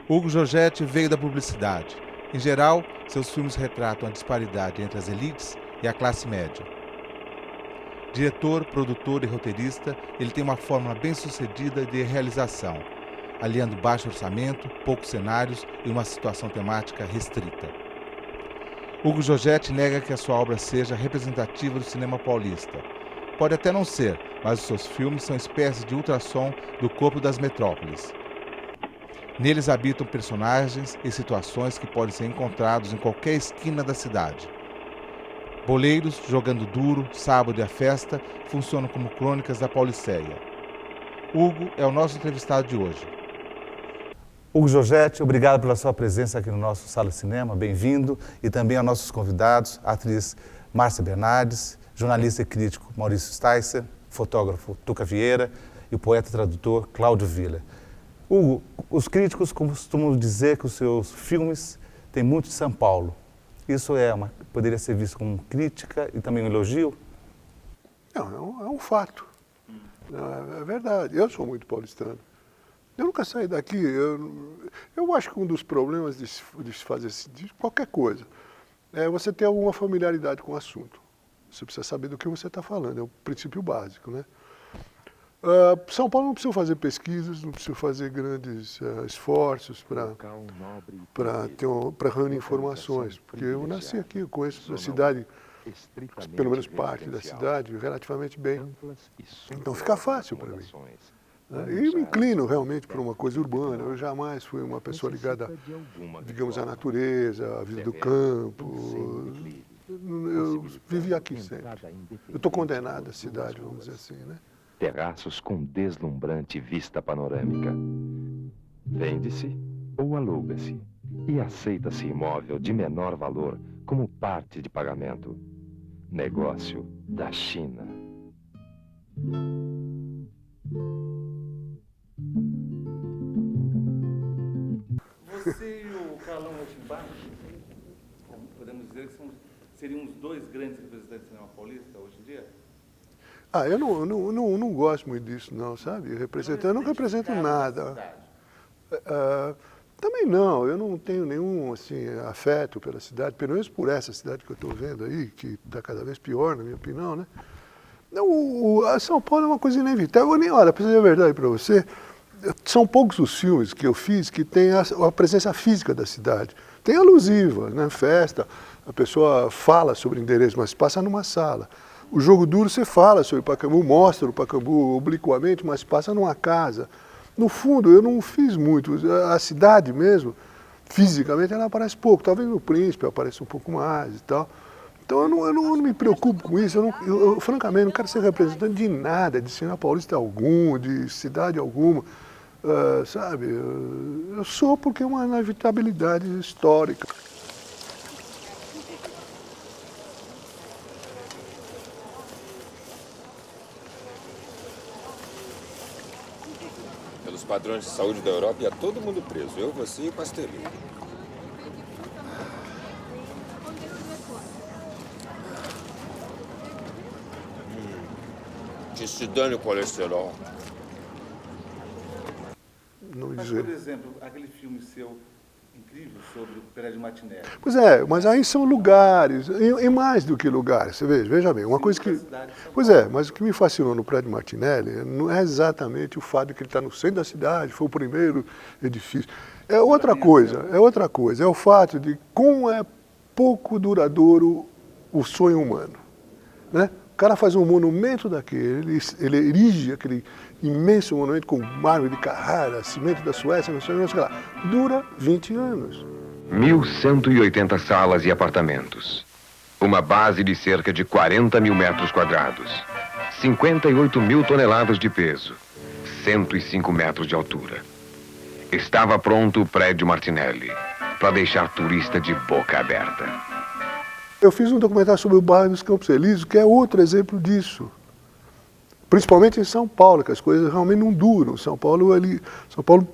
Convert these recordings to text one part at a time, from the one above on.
Hugo Giorgetti veio da publicidade. Em geral, seus filmes retratam a disparidade entre as elites e a classe média. Diretor, produtor e roteirista, ele tem uma fórmula bem-sucedida de realização, aliando baixo orçamento, poucos cenários e uma situação temática restrita. Hugo Giorgetti nega que a sua obra seja representativa do cinema paulista. Pode até não ser, mas os seus filmes são espécies de ultrassom do corpo das metrópoles. Neles habitam personagens e situações que podem ser encontrados em qualquer esquina da cidade. Boleiros, Jogando Duro, Sábado e a Festa funcionam como crônicas da Pauliceia. Hugo é o nosso entrevistado de hoje. Hugo Giorgetti, obrigado pela sua presença aqui no nosso Sala de Cinema, bem-vindo. E também aos nossos convidados, a atriz Márcia Bernardes, jornalista e crítico Maurício Sticer, fotógrafo Tuca Vieira e o poeta e tradutor Cláudio Villa. Hugo, os críticos costumam dizer que os seus filmes têm muito de São Paulo. Isso poderia ser visto como crítica e também um elogio? Não, é um fato. É verdade. Eu sou muito paulistano. Eu nunca saí daqui. Eu acho que um dos problemas de se fazer de qualquer coisa é você ter alguma familiaridade com o assunto. Você precisa saber do que você está falando. É o princípio básico, né? São Paulo não precisa fazer pesquisas, não precisa fazer grandes esforços para reunir informações, porque eu nasci aqui, eu conheço a cidade, pelo menos parte da cidade, relativamente bem. Então fica fácil para mim. E me inclino realmente por uma coisa urbana. Eu jamais fui uma pessoa ligada, digamos, à natureza, à vida do campo. Eu vivi aqui sempre. Eu estou condenado à cidade, vamos dizer assim, né? Terraços com deslumbrante vista panorâmica. Vende-se ou aluga-se e aceita-se imóvel de menor valor como parte de pagamento. Negócio da China. Você e o Carlão Rauschenbach, podemos dizer que seriam os dois grandes representantes do cinema paulista hoje em dia? Eu não gosto muito disso, não, sabe? Eu não represento nada. Também não, eu não tenho nenhum assim, afeto pela cidade, pelo menos por essa cidade que eu estou vendo aí, que está cada vez pior, na minha opinião, né? A São Paulo é uma coisa inevitável. Olha, para dizer a verdade para você, são poucos os filmes que eu fiz que tem a presença física da cidade. Tem alusiva, né? Festa, a pessoa fala sobre o endereço, mas passa numa sala. O Jogo Duro você fala sobre o Pacaembu, mostra o Pacaembu obliquamente, mas passa numa casa. No fundo, eu não fiz muito. A cidade mesmo, fisicamente, ela aparece pouco. Talvez no Príncipe apareça um pouco mais e tal. Então eu não me preocupo com isso. Eu, francamente, não quero ser representante de nada, de cinema paulista algum, de cidade alguma. Sabe? Eu sou porque é uma inevitabilidade histórica. Pelos padrões de saúde da Europa, ia todo mundo preso. Eu, você e o Pastelinho. Que se dane o colesterol. Mas, por exemplo, aquele filme seu incrível sobre o Prédio Martinelli. Pois é, mas aí são lugares, e mais do que lugares, você veja bem, uma coisa que... Pois é, mas o que me fascinou no Prédio Martinelli não é exatamente o fato de que ele está no centro da cidade, foi o primeiro edifício. É outra coisa, é o fato de como é pouco duradouro o sonho humano, né? O cara faz um monumento daquele, ele erige aquele imenso monumento com mármore de Carrara, cimento da Suécia, não sei lá, dura 20 anos. 1.180 salas e apartamentos. Uma base de cerca de 40 mil metros quadrados. 58 mil toneladas de peso. 105 metros de altura. Estava pronto o Prédio Martinelli, para deixar turista de boca aberta. Eu fiz um documentário sobre o bairro dos Campos Elíseos, que é outro exemplo disso. Principalmente em São Paulo, que as coisas realmente não duram. São Paulo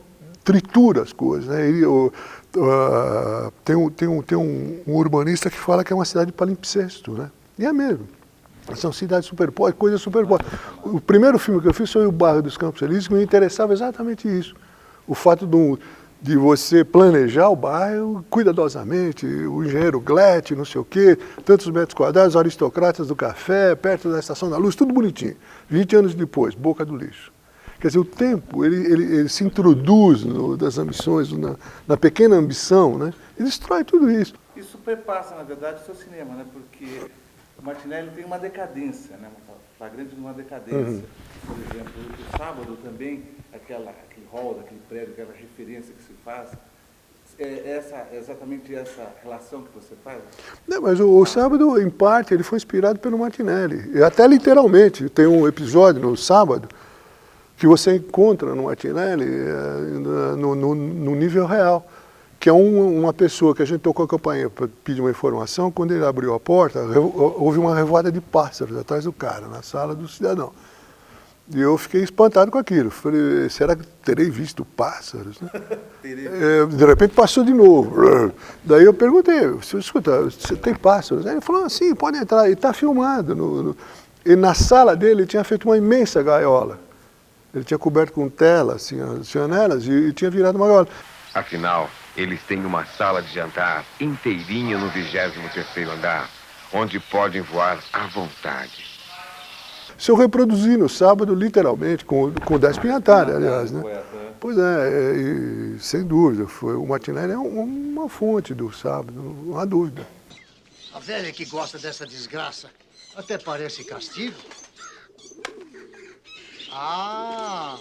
tritura as coisas, né? Tem um urbanista que fala que é uma cidade de palimpsesto, né? E é mesmo. São cidades superpostas, coisas superpostas. O primeiro filme que eu fiz foi o bairro dos Campos Elíseos, que me interessava exatamente isso. O fato de você planejar o bairro cuidadosamente, o engenheiro Glett, não sei o quê, tantos metros quadrados, aristocratas do café, perto da Estação da Luz, tudo bonitinho. 20 anos depois, boca do lixo. Quer dizer, o tempo, ele se introduz das ambições, na pequena ambição, né? E destrói tudo isso. Isso perpassa, na verdade, o seu cinema, né? Porque o Martinelli tem uma decadência, né? Uma flagrante de uma decadência. Por exemplo, o Sábado também, aquele hall daquele prédio, aquela referência que se faz, é exatamente essa relação que você faz? Não, mas o Sábado, em parte, ele foi inspirado pelo Martinelli. E até literalmente. Tem um episódio no Sábado que você encontra no Martinelli no nível real, que é uma pessoa que a gente tocou a campainha para pedir uma informação. Quando ele abriu a porta, houve uma revoada de pássaros atrás do cara, na sala do cidadão. E eu fiquei espantado com aquilo. Falei, será que terei visto pássaros? Né? De repente passou de novo. Daí eu perguntei, escuta, você tem pássaros? Aí ele falou, sim, pode entrar. E está filmado. E na sala dele ele tinha feito uma imensa gaiola. Ele tinha coberto com tela, assim, as janelas, e tinha virado uma gaiola. Afinal, eles têm uma sala de jantar inteirinha no 23º andar, onde podem voar à vontade. Se eu reproduzir no Sábado, literalmente, com o Décio Pinatari, aliás, né? Pois é, e, sem dúvida, o Martinelli é uma fonte do Sábado, não há dúvida. A velha que gosta dessa desgraça até parece castigo. Ah,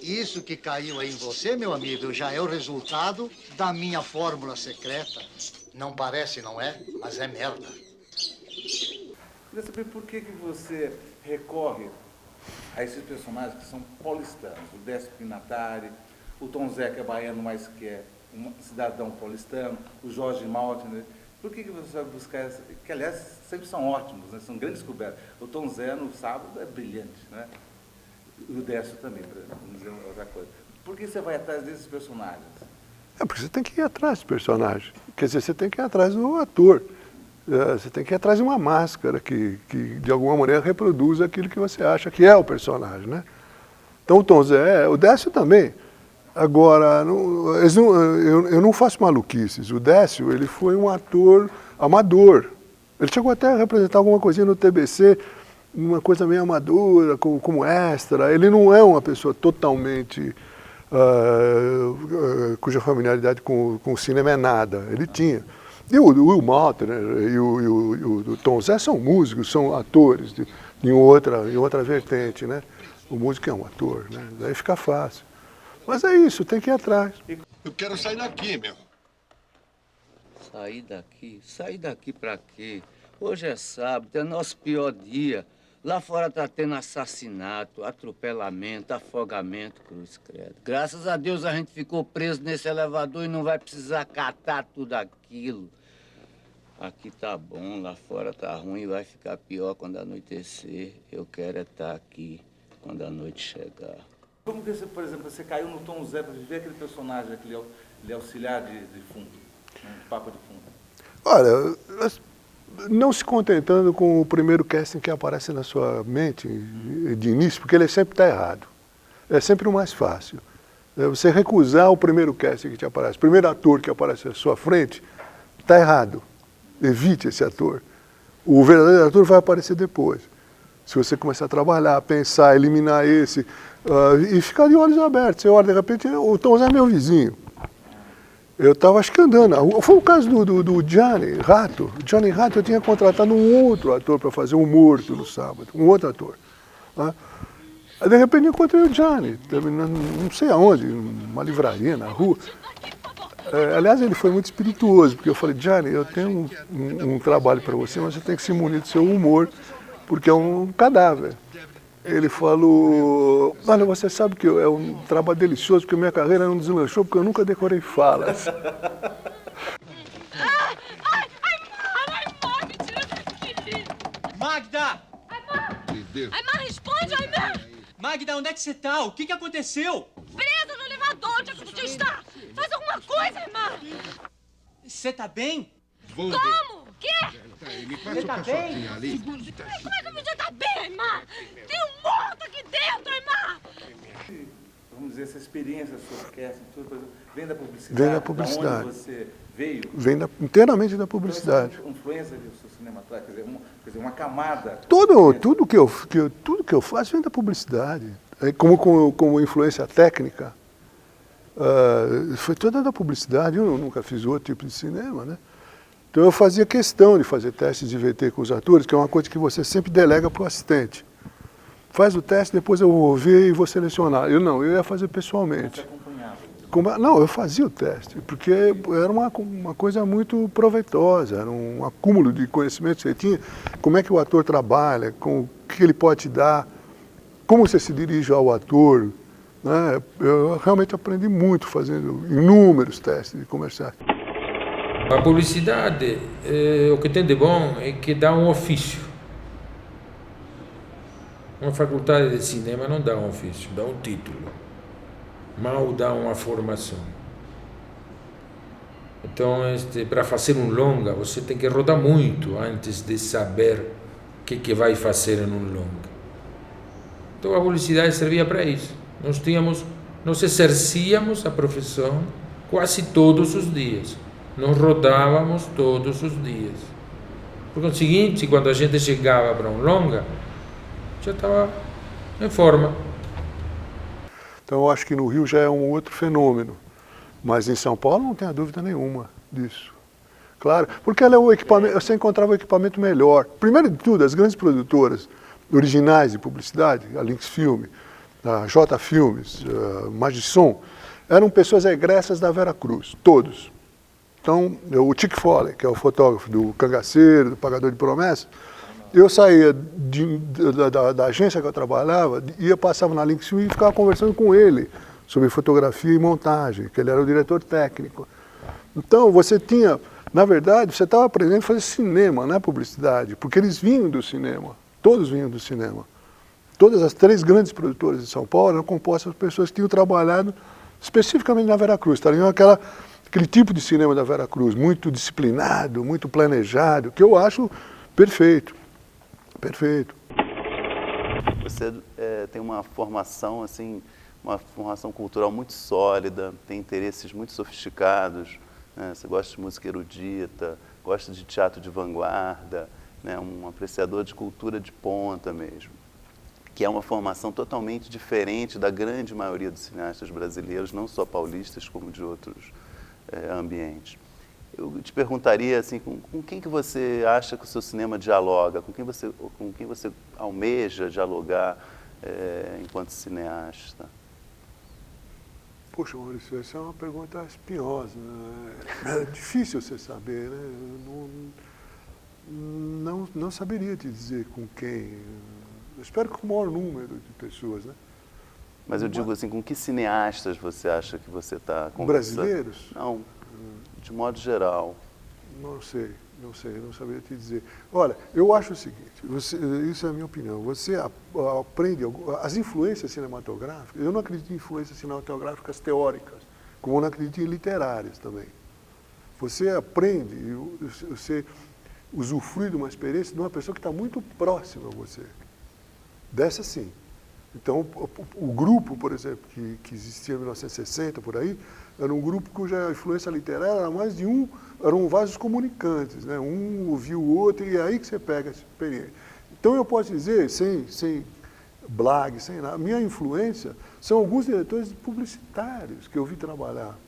isso que caiu aí em você, meu amigo, já é o resultado da minha fórmula secreta. Não parece, não é? Mas é merda. Queria saber por que você recorre a esses personagens que são paulistanos, o Décio Pinatari, o Tom Zé, que é baiano, mas que é um cidadão paulistano, o Jorge Maltner. Por que você vai buscar essa? Que, aliás, sempre são ótimos, né? São grandes descobertas. O Tom Zé, no Sábado, é brilhante, né? E o Décio também, para não dizer outra coisa. Por que você vai atrás desses personagens? É porque você tem que ir atrás do personagem. Quer dizer, você tem que ir atrás do ator. Você tem que ir atrás de uma máscara que de alguma maneira, reproduz aquilo que você acha que é o personagem, né? Então, o Tom Zé, o Décio também. Agora, eu não faço maluquices. O Décio, ele foi um ator amador. Ele chegou até a representar alguma coisinha no TBC, uma coisa meio amadora, como extra. Ele não é uma pessoa totalmente cuja familiaridade com o cinema é nada. Ele tinha. E o Will Maltner, né, e o Tom Zé são músicos, são atores em outra vertente, né? O músico é um ator, né? Daí fica fácil. Mas é isso, tem que ir atrás. Eu quero sair daqui, meu. Sair daqui? Sair daqui pra quê? Hoje é sábado, é nosso pior dia. Lá fora tá tendo assassinato, atropelamento, afogamento, cruz credo. Graças a Deus a gente ficou preso nesse elevador e não vai precisar catar tudo aquilo. Aqui tá bom, lá fora tá ruim, vai ficar pior quando anoitecer. Eu quero é estar aqui quando a noite chegar. Como que você, por exemplo, você caiu no Tom Zé para viver aquele personagem, aquele auxiliar de fundo, né, de papo de fundo? Olha, não se contentando com o primeiro casting que aparece na sua mente de início, porque ele sempre está errado. É sempre o mais fácil. Você recusar o primeiro casting que te aparece, o primeiro ator que aparece à sua frente, está errado. Evite esse ator. O verdadeiro ator vai aparecer depois. Se você começar a trabalhar, pensar, eliminar esse, e ficar de olhos abertos. Você olha, de repente, o Tom Zé é meu vizinho. Eu estava, acho que andando. Foi o caso do Johnny Rato. Johnny Rato, eu tinha contratado um outro ator para fazer o Morto no Sábado. Um outro ator. Né? Aí, de repente, eu encontrei o Johnny. Não sei aonde, numa livraria, na rua. Aliás, ele foi muito espirituoso, porque eu falei, Johnny, eu tenho um trabalho para você, mas você tem que se munir do seu humor, porque é um cadáver. Ele falou, olha, você sabe que é um trabalho delicioso, porque minha carreira não deslanchou, porque eu nunca decorei falas. Aimar, me tira daqui! Magda! Aimar, responde, Aimar! Magda, onde é que você tá? O que aconteceu? Presa no elevador, onde é que você está? Faz alguma coisa, Aimar! Você tá bem? Como? O quê? Você tá bem? Como é que você tá bem, Aimar? Tem um morto aqui dentro, Aimar! Vamos dizer, essa experiência, sua orquestra, tudo, por exemplo, vem da publicidade? Vem da publicidade. Da onde você veio? Vem inteiramente da publicidade. Então, influência do seu cinematográfico, quer dizer, uma camada... Tudo que eu faço vem da publicidade. Como influência técnica, foi toda da publicidade. Eu nunca fiz outro tipo de cinema, né? Então eu fazia questão de fazer testes de VT com os atores, que é uma coisa que você sempre delega para o assistente. Faz o teste, depois eu vou ver e vou selecionar. Eu ia fazer pessoalmente. Você acompanhava? Não, eu fazia o teste, porque era uma coisa muito proveitosa, era um acúmulo de conhecimentos que você tinha, como é que o ator trabalha, o que ele pode te dar, como você se dirige ao ator, né? Eu realmente aprendi muito fazendo inúmeros testes de comerciais. A publicidade, o que tem de bom é que dá um ofício. Uma faculdade de cinema não dá um ofício, dá um título. Mal dá uma formação. Então, para fazer um longa, você tem que rodar muito antes de saber o que vai fazer em um longa. Então, a publicidade servia para isso. Nós exercíamos a profissão quase todos os dias. Nós rodávamos todos os dias. Por conseguinte, quando a gente chegava para um longa, já estava em forma. Então eu acho que no Rio já é um outro fenômeno, mas em São Paulo não tenho dúvida nenhuma disso. Claro, porque você encontrava o equipamento melhor. Primeiro de tudo, as grandes produtoras originais de publicidade, a Lynx Film, a J Filmes, a Magisson, eram pessoas egressas da Vera Cruz, todos. Então, o Chick Foley, que é o fotógrafo do Cangaceiro, do Pagador de Promessas, eu saía da agência que eu trabalhava, passava na Lynx Film e ficava conversando com ele sobre fotografia e montagem, que ele era o diretor técnico. Então, você tinha, na verdade, você estava aprendendo a fazer cinema, não é publicidade, porque eles vinham do cinema, todos vinham do cinema. Todas as 3 grandes produtoras de São Paulo eram compostas por pessoas que tinham trabalhado especificamente na Vera Cruz, estariam aquele tipo de cinema da Vera Cruz, muito disciplinado, muito planejado, que eu acho perfeito. Perfeito. Você tem uma formação, assim, uma formação cultural muito sólida, tem interesses muito sofisticados, né? Você gosta de música erudita, gosta de teatro de vanguarda, né? Um apreciador de cultura de ponta mesmo, que é uma formação totalmente diferente da grande maioria dos cineastas brasileiros, não só paulistas, como de outros ambientes. Eu te perguntaria, assim, com quem que você acha que o seu cinema dialoga, com quem você almeja dialogar enquanto cineasta? Poxa, Maurício, essa é uma pergunta espinhosa, né? É difícil você saber, né? Não saberia te dizer com quem. Eu espero que com o maior número de pessoas, né? Mas eu digo assim, com que cineastas você acha que você está conversando? Brasileiros? Não, de modo geral. Não sei, não saberia te dizer. Olha, eu acho o seguinte, isso é a minha opinião, você aprende, as influências cinematográficas, eu não acredito em influências cinematográficas teóricas, como eu não acredito em literárias também. Você aprende, você usufrui de uma experiência de uma pessoa que está muito próxima a você. Dessa sim. Então, o grupo, por exemplo, que existia em 1960, por aí, era um grupo cuja influência literária era mais de eram vasos comunicantes, né? Um ouvia o outro e é aí que você pega essa experiência. Então, eu posso dizer, sem blague, sem nada, minha influência são alguns diretores publicitários que eu vi trabalhar.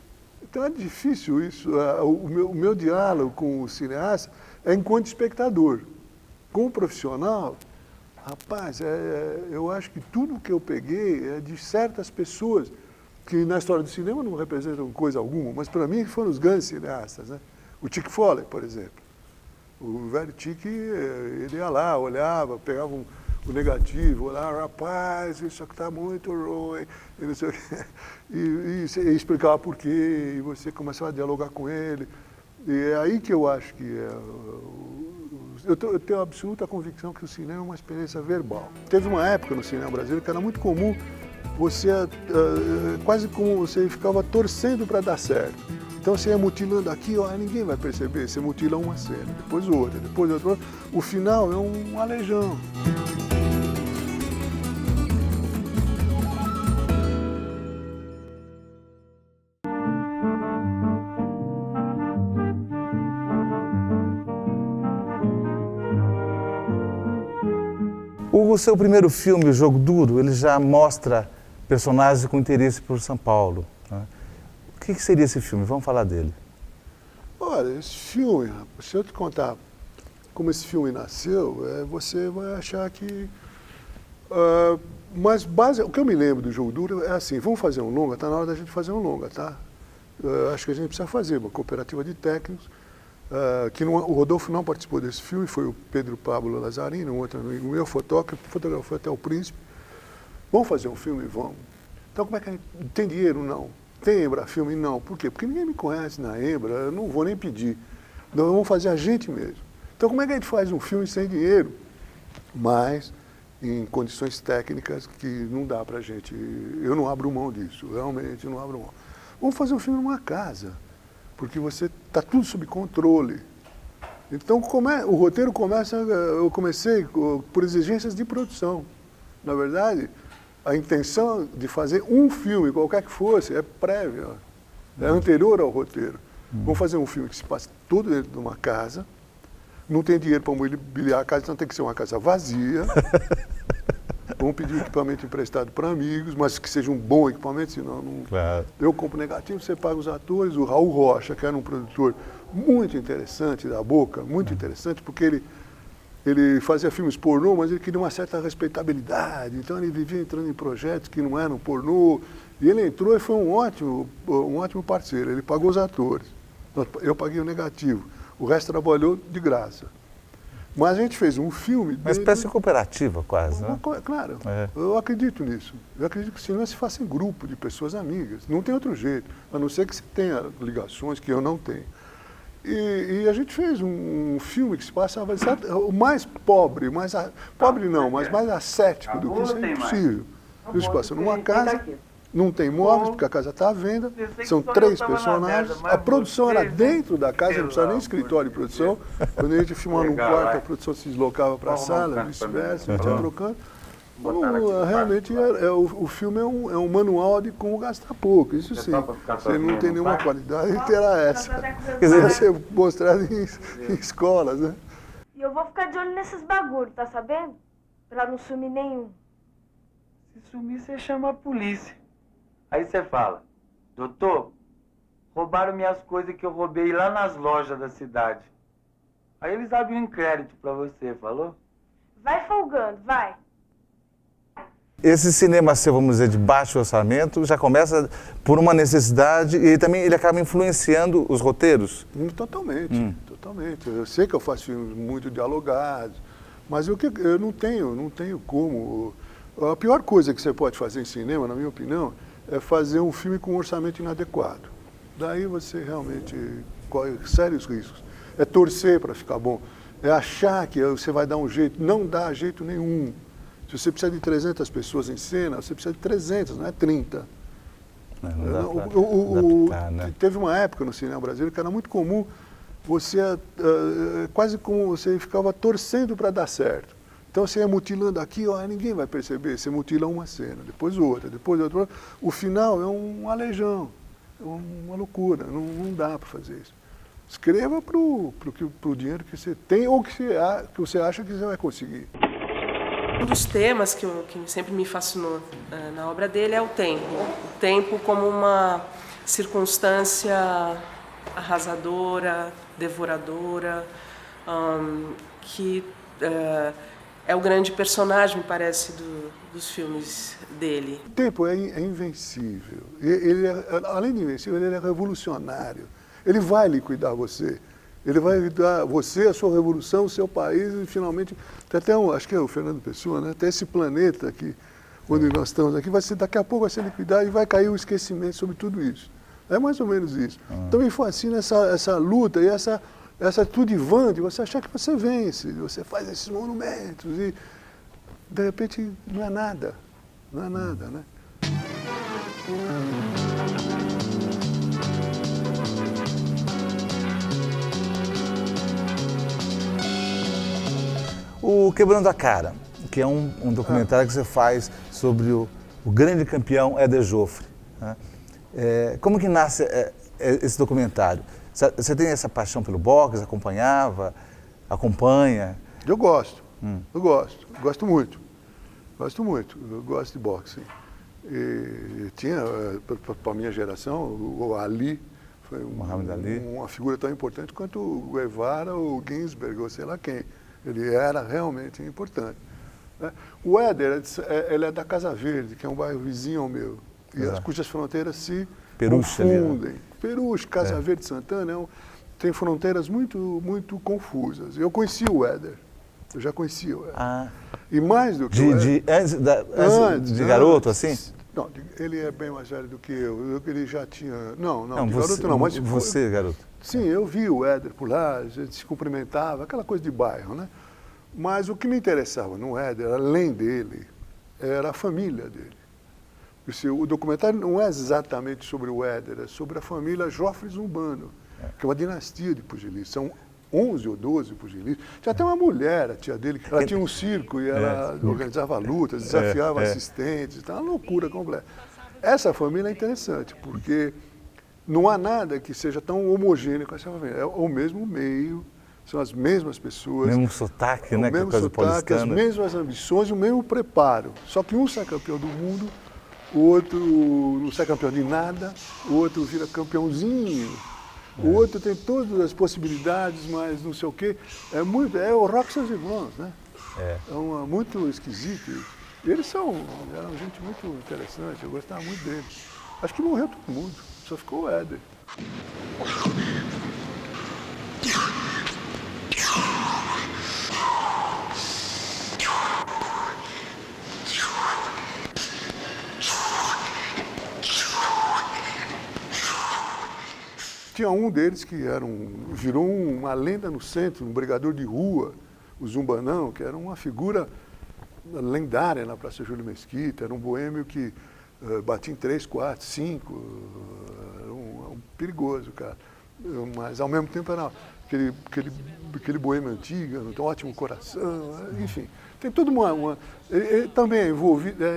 Então, é difícil isso. O meu diálogo com o cineasta é enquanto espectador. Como profissional, rapaz, eu acho que tudo que eu peguei é de certas pessoas que na história do cinema não representam coisa alguma, mas para mim foram os grandes cineastas, né? O Chick Foley, por exemplo. O velho Chick, ele ia lá, olhava, pegava o negativo, olhava, rapaz, isso aqui está muito ruim, e não sei o quê. E explicava por quê, e você começava a dialogar com ele. E é aí que eu acho que eu tenho a absoluta convicção que o cinema é uma experiência verbal. Teve uma época no cinema brasileiro que era muito comum você, quase como você ficava torcendo para dar certo. Então você ia mutilando aqui, ó, ninguém vai perceber, você mutila uma cena, depois outra, depois outra. O final é um alejão. O seu primeiro filme, O Jogo Duro, ele já mostra personagens com interesse por São Paulo, né? O que seria esse filme? Vamos falar dele. Olha, esse filme, se eu te contar como esse filme nasceu, você vai achar que... mas o que eu me lembro do Jogo Duro é assim, vamos fazer um longa, está na hora da gente fazer um longa, tá? Acho que a gente precisa fazer uma cooperativa de técnicos, o Rodolfo não participou desse filme, foi o Pedro Pablo Lazarino, um outro amigo meu, fotógrafo, fotografou até o Príncipe. Vamos fazer um filme? Vamos. Então como é que a gente... Tem dinheiro? Não. Tem Embrafilme? Não. Por quê? Porque ninguém me conhece na Embra, eu não vou nem pedir. Então vamos fazer a gente mesmo. Então como é que a gente faz um filme sem dinheiro? Mas em condições técnicas que não dá pra gente... Eu não abro mão disso, realmente não abro mão. Vamos fazer um filme numa casa, porque você está tudo sob controle. Então o roteiro começa... Eu comecei por exigências de produção. Na verdade, a intenção de fazer um filme, qualquer que fosse, é prévia, é anterior ao roteiro. Vamos fazer um filme que se passa todo dentro de uma casa, não tem dinheiro para mobiliar a casa, então tem que ser uma casa vazia. Vamos pedir equipamento emprestado para amigos, mas que seja um bom equipamento, senão não... Claro. Eu compro negativo, você paga os atores. O Raul Rocha, que era um produtor muito interessante da Boca, muito interessante, porque ele fazia filmes pornô, mas ele queria uma certa respeitabilidade, então ele vivia entrando em projetos que não eram pornô, e ele entrou e foi um ótimo parceiro, ele pagou os atores, eu paguei o negativo, o resto trabalhou de graça. Mas a gente fez um filme... Uma espécie cooperativa quase, né? Claro, eu acredito nisso. Eu acredito que cinema se faça em grupo de pessoas amigas, não tem outro jeito, a não ser que você tenha ligações que eu não tenho. E a gente fez um filme que se passa o mais pobre, pobre não, mas mais ascético do que isso é impossível. Isso se passa numa casa, não tem móveis, porque a casa está à venda, são 3 personagens, a produção era dentro da casa, não precisava nem escritório de produção. Quando a gente filmava num quarto, a produção se deslocava para a sala, vice-versa, a gente ia trocando. Realmente o filme é um manual de como gastar pouco, isso sim. Você não tem nenhuma qualidade, terá essa. Quer dizer, vai ser mostrado em escolas, né? E eu vou ficar de olho nesses bagulhos, tá sabendo? Pra não sumir nenhum. Se sumir, você chama a polícia. Aí você fala, doutor, roubaram minhas coisas que eu roubei lá nas lojas da cidade. Aí eles abrem um inquérito pra você, falou? Vai folgando, vai. Esse cinema seu, vamos dizer, de baixo orçamento, já começa por uma necessidade e também ele acaba influenciando os roteiros? Totalmente, totalmente. Eu sei que eu faço filmes muito dialogados, mas eu não tenho como... A pior coisa que você pode fazer em cinema, na minha opinião, é fazer um filme com um orçamento inadequado. Daí você realmente corre sérios riscos. É torcer para ficar bom, é achar que você vai dar um jeito, não dá jeito nenhum. Se você precisa de 300 pessoas em cena, você precisa de 300, não é 30. Teve uma época no cinema brasileiro que era muito comum, quase como você ficava torcendo para dar certo. Então você ia mutilando aqui, ninguém vai perceber, você mutila uma cena, depois outra, depois outra. O final é um aleijão, é uma loucura, não dá para fazer isso. Escreva para o dinheiro que você tem ou que você acha que você vai conseguir. Um dos temas que sempre me fascinou na obra dele é o tempo. O tempo como uma circunstância arrasadora, devoradora, que é o grande personagem, me parece, dos filmes dele. O tempo é invencível. Além de invencível, ele é revolucionário. Ele vai liquidar você. Ele vai dar você, a sua revolução, o seu país e finalmente... Tem até acho que é o Fernando Pessoa, né? Até esse planeta aqui, onde nós estamos aqui, daqui a pouco vai ser liquidado e vai cair o esquecimento sobre tudo isso. É mais ou menos isso. Então me fascina essa luta e essa atitude vã de você achar que você vence, você faz esses monumentos e de repente não é nada, né? O Quebrando a Cara, que é um documentário que você faz sobre o grande campeão Éder Joffre, né? Como que nasce esse documentário? Você tem essa paixão pelo boxe, acompanha? Eu gosto, gosto muito. Gosto muito, eu gosto de boxe. E tinha, para a minha geração, o Ali foi uma figura tão importante quanto o Guevara ou o Ginsberg, ou sei lá quem. Ele era realmente importante. Né? O Éder, ele é da Casa Verde, que é um bairro vizinho ao meu, cujas fronteiras se confundem. Peruche, Casa Verde, Santana, tem fronteiras muito, muito confusas. Eu conheci o Éder. Eu já conhecia o Éder. E mais do que antes de garoto, assim? Não, ele é bem mais velho do que eu. Ele já tinha... Não, de garoto não. Mas você, garoto? Sim, eu vi o Éder por lá, a gente se cumprimentava, aquela coisa de bairro, né? Mas o que me interessava no Éder, além dele, era a família dele. O documentário não é exatamente sobre o Éder, é sobre a família Joffre Zumbano, que é uma dinastia de pugilistas. São 11 ou 12 pugilistas. Tinha até uma mulher, a tia dele, ela tinha um circo e ela organizava lutas, desafiava assistentes, então, uma loucura completa. Essa família é interessante, porque não há nada que seja tão homogêneo com essa família. É o mesmo meio, são as mesmas pessoas. O mesmo sotaque, né? O mesmo sotaque, as mesmas ambições, o mesmo preparo. Só que um sai campeão do mundo, o outro não sai campeão de nada, o outro vira campeãozinho. O outro tem todas as possibilidades, mas não sei o quê. É o rock sans irmãos, né? Muito esquisito. E eles eram gente muito interessante, eu gostava muito deles. Acho que morreu todo mundo, só ficou o Éder. Tinha um deles que virou uma lenda no centro, um brigador de rua, o Zumbanão, que era uma figura lendária na Praça Júlio Mesquita, era um boêmio que batia em 3, 4, 5, era um perigoso, cara. Mas ao mesmo tempo era aquele boêmio antigo, um ótimo coração, enfim. Tem toda ele também é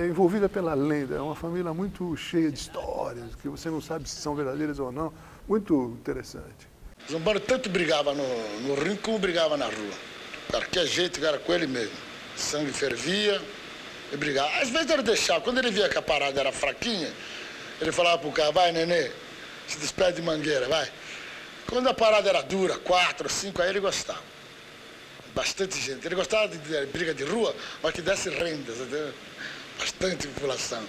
envolvida pela lenda, é uma família muito cheia de histórias, que você não sabe se são verdadeiras ou não. Muito interessante. Zumbano tanto brigava no ringue como brigava na rua. Qualquer jeito era com ele mesmo. Sangue fervia e brigava. Às vezes ele deixava, quando ele via que a parada era fraquinha, ele falava pro cara, vai nenê, se despede de Mangueira, vai. Quando a parada era dura, 4, 5, aí ele gostava. Bastante gente. Ele gostava de briga de rua, mas que desse rendas, bastante população.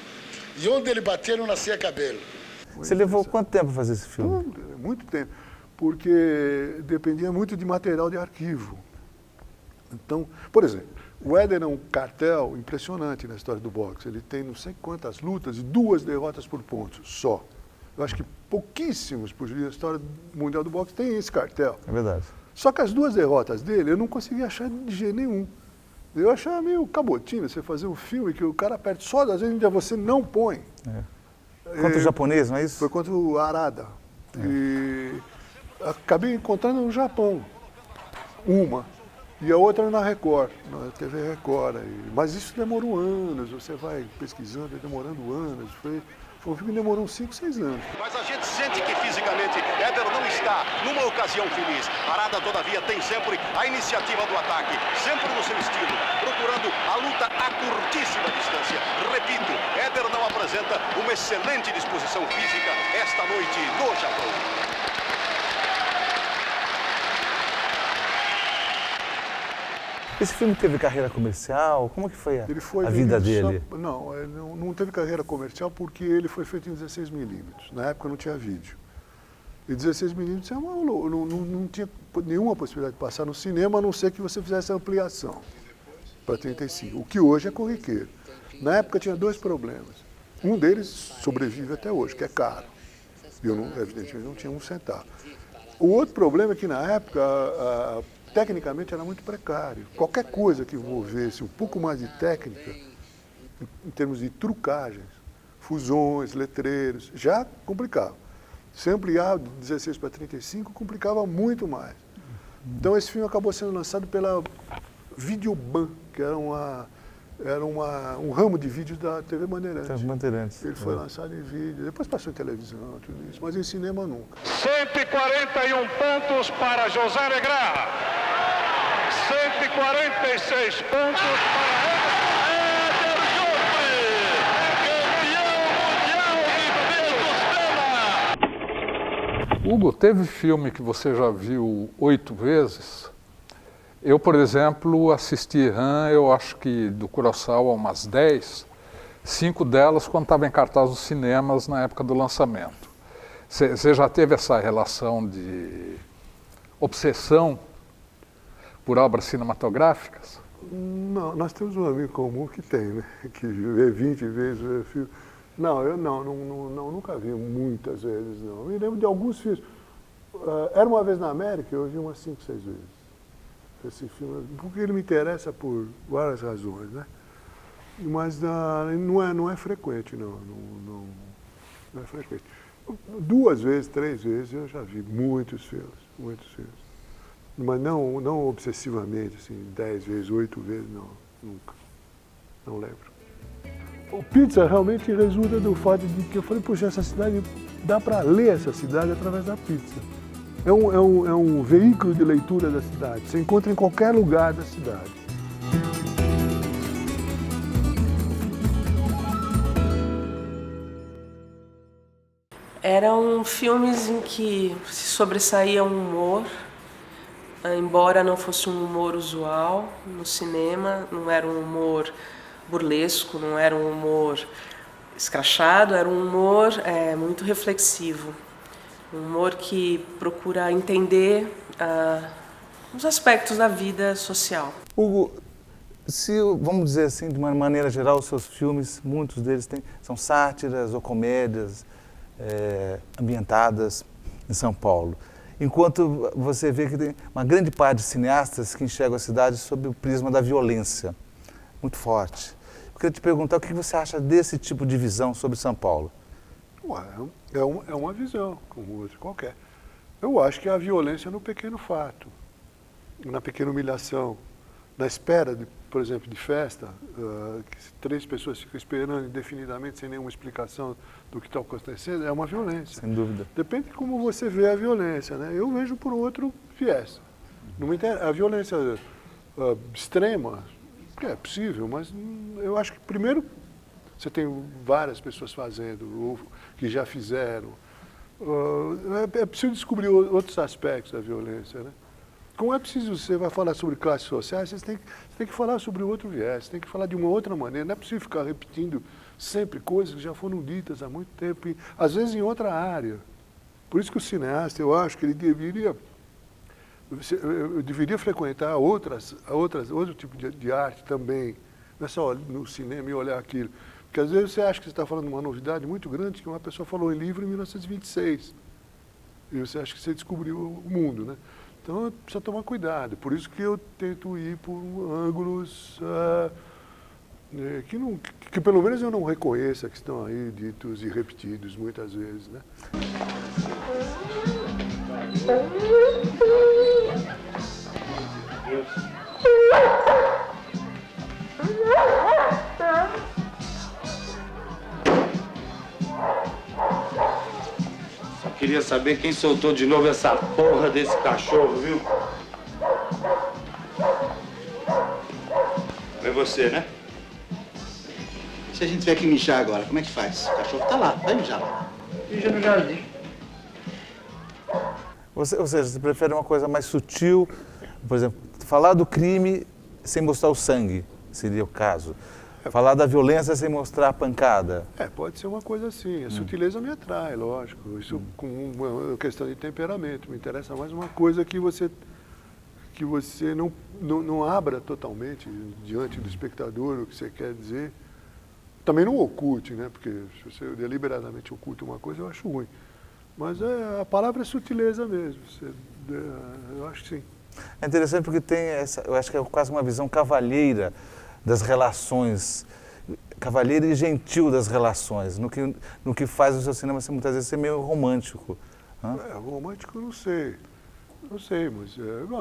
E onde ele batia não nascia cabelo. Você levou quanto tempo para fazer esse filme? Muito tempo, porque dependia muito de material de arquivo. Então, por exemplo, o Éder é um cartel impressionante na história do boxe. Ele tem não sei quantas lutas e 2 derrotas por pontos só. Eu acho que pouquíssimos pugilistas na história mundial do boxe têm esse cartel. É verdade. Só que as 2 derrotas dele eu não conseguia achar de jeito nenhum. Eu achava meio cabotinho você fazer um filme que o cara perde só, às vezes ainda você não põe. Contra o japonês, não é isso? Foi contra o Arada. E acabei encontrando no Japão uma. E a outra na Record, na TV Record. Mas isso demorou anos, você vai pesquisando, demorando anos. Foi um filme que demorou uns 5, 6 anos. Mas a gente sente que fisicamente Éder não está numa ocasião feliz. Arada, todavia, tem sempre a iniciativa do ataque, sempre no seu estilo, procurando a luta a curtíssima distância. Repito, Éder não apresenta uma excelente disposição física esta noite no Japão. Esse filme teve carreira comercial? Como que foi a vida dele? Não, ele não teve carreira comercial porque ele foi feito em 16mm. Na época não tinha vídeo. E 16mm não tinha nenhuma possibilidade de passar no cinema, a não ser que você fizesse a ampliação para 35, o que hoje é corriqueiro. Na época tinha 2 problemas. Um deles sobrevive até hoje, que é caro. E eu, evidentemente, não tinha 1 centavo. O outro problema é que, na época, tecnicamente era muito precário. Qualquer coisa que envolvesse um pouco mais de técnica, em termos de trucagens, fusões, letreiros, já complicava. Se ampliar de 16 para 35, complicava muito mais. Então esse filme acabou sendo lançado pela Videoban, que era um ramo de vídeo da TV Bandeirantes. Ele foi lançado em vídeo, depois passou em televisão, tudo isso, mas em cinema nunca. 141 pontos para José Negrão. 146 pontos para Éder Hugo, teve filme que você já viu 8 vezes? Eu, por exemplo, assisti Han, eu acho que do Kurosawa umas 10, 5 delas quando estava em cartaz nos cinemas na época do lançamento. Você já teve essa relação de obsessão por obras cinematográficas? Não, nós temos um amigo comum que tem, né? Que vê 20 vezes o filme. Não, eu nunca vi muitas vezes, não. Eu me lembro de alguns filmes. Era Uma Vez na América, eu vi umas 5, 6 vezes. Esse filme, porque ele me interessa por várias razões, né? Mas não é frequente, não é frequente. 2 vezes, 3 vezes eu já vi muitos filmes. Mas não obsessivamente, assim, 10 vezes, 8 vezes, não, nunca. Não lembro. O Pizza realmente resulta do fato de que eu falei, poxa, essa cidade, dá para ler essa cidade através da pizza. É um veículo de leitura da cidade, você encontra em qualquer lugar da cidade. Eram filmes em que se sobressaía um humor, embora não fosse um humor usual no cinema, não era um humor burlesco, não era um humor escrachado, era um humor muito reflexivo. Um humor que procura entender os aspectos da vida social. Hugo, vamos dizer assim, de uma maneira geral, os seus filmes, muitos deles são sátiras ou comédias ambientadas em São Paulo. Enquanto você vê que tem uma grande parte de cineastas que enxergam a cidade sob o prisma da violência, muito forte. Eu queria te perguntar o que você acha desse tipo de visão sobre São Paulo? É uma visão, como outra qualquer. Eu acho que a violência no pequeno fato, na pequena humilhação, na espera, por exemplo, de festa, que 3 pessoas ficam esperando indefinidamente sem nenhuma explicação do que está acontecendo, é uma violência. Sem dúvida. Depende de como você vê a violência, né? Eu vejo por outro viés. A violência extrema, é possível, mas eu acho que primeiro você tem várias pessoas fazendo, ou que já fizeram. É preciso descobrir outros aspectos da violência, né? Como é preciso, você vai falar sobre classes sociais, você tem que falar sobre outro viés, você tem que falar de uma outra maneira. Não é possível ficar repetindo sempre coisas que já foram ditas há muito tempo, e às vezes em outra área. Por isso que o cineasta, eu acho que ele deveria frequentar outro tipo de arte também. Não é só no cinema e olhar aquilo. Porque às vezes você acha que você está falando de uma novidade muito grande que uma pessoa falou em livro em 1926. E você acha que você descobriu o mundo, né? Então precisa tomar cuidado. Por isso que eu tento ir por ângulos que pelo menos eu não reconheça, que estão aí ditos e repetidos muitas vezes, né? Só queria saber quem soltou de novo essa porra desse cachorro, viu? É você, né? Se a gente tiver que mijar agora, como é que faz? O cachorro tá lá, vai mijar lá. Mija no jardim. Ou seja, você prefere uma coisa mais sutil, por exemplo, falar do crime sem mostrar o sangue, seria o caso. Falar da violência sem mostrar a pancada. Pode ser uma coisa assim. A sutileza me atrai, lógico. Isso com uma questão de temperamento. Me interessa mais uma coisa que você não abra totalmente diante do espectador o que você quer dizer. Também não oculte, né? Porque se você deliberadamente oculta uma coisa, eu acho ruim. Mas a palavra é sutileza mesmo. Eu acho que sim. É interessante porque tem eu acho que é quase uma visão cavalheira das relações, cavalheira e gentil das relações, no que faz o seu cinema muitas vezes ser meio romântico. Romântico eu não sei. Não sei, mas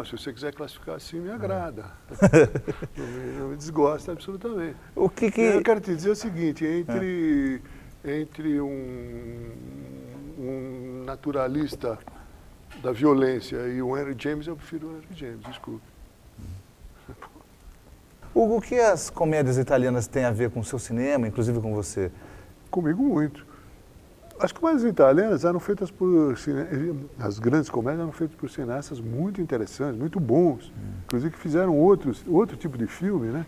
se você quiser classificar assim, me agrada. Não me desgosta absolutamente. Eu quero te dizer o seguinte, entre um naturalista da violência e o Henry James, eu prefiro o Henry James, desculpe. Hugo, o que as comédias italianas têm a ver com o seu cinema, inclusive com você? Comigo muito. As comédias italianas eram feitas por... As grandes comédias eram feitas por cineastas muito interessantes, muito bons. Inclusive que fizeram outro tipo de filme, né?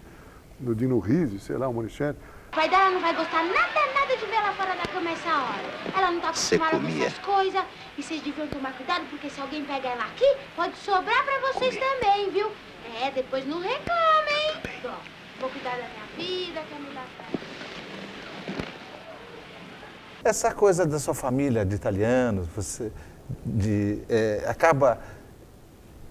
No Dino Risi, sei lá, o Monicelli. O pai dela não vai gostar nada de ver ela fora da cama essa hora. Ela não tá acostumada com essas coisas. E vocês deviam tomar cuidado, porque se alguém pega ela aqui, pode sobrar pra vocês também, viu? Depois não reclamem. Bom, vou cuidar da minha vida, que é mudar certo. Essa coisa da sua família de italianos, acaba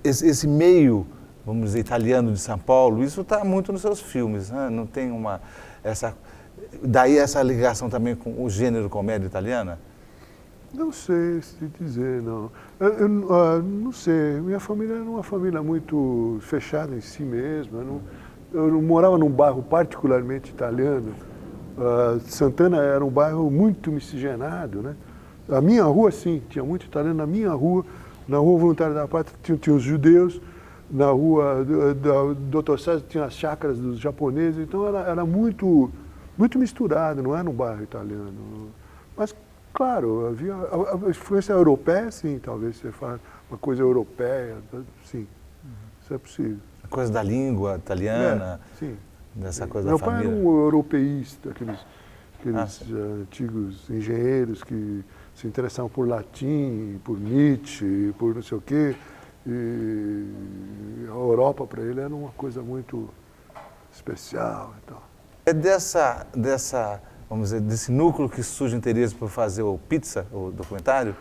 esse meio, vamos dizer, italiano de São Paulo, isso está muito nos seus filmes, né? Não tem daí essa ligação também com o gênero comédia italiana? Não sei se dizer, não. Eu não sei, minha família era uma família muito fechada em si mesma. Eu não morava num bairro particularmente italiano. Santana era um bairro muito miscigenado, né? A minha rua, sim, tinha muito italiano. Na minha rua, na Rua Voluntária da Pátria, tinha os judeus. Na rua do Dr. César tinha as chácaras dos japoneses. Então era muito misturado, não era um bairro italiano. Mas, claro, havia a influência europeia, sim, talvez você fale uma coisa europeia, sim, isso é possível. A coisa da língua italiana? Sim. Dessa coisa Meu da família? Meu pai era um europeísta, aqueles antigos engenheiros que se interessavam por latim, por Nietzsche, por não sei o quê. E a Europa, para ele, era uma coisa muito especial e tal. É vamos dizer, desse núcleo que surge interesse por fazer o Pizza, o documentário?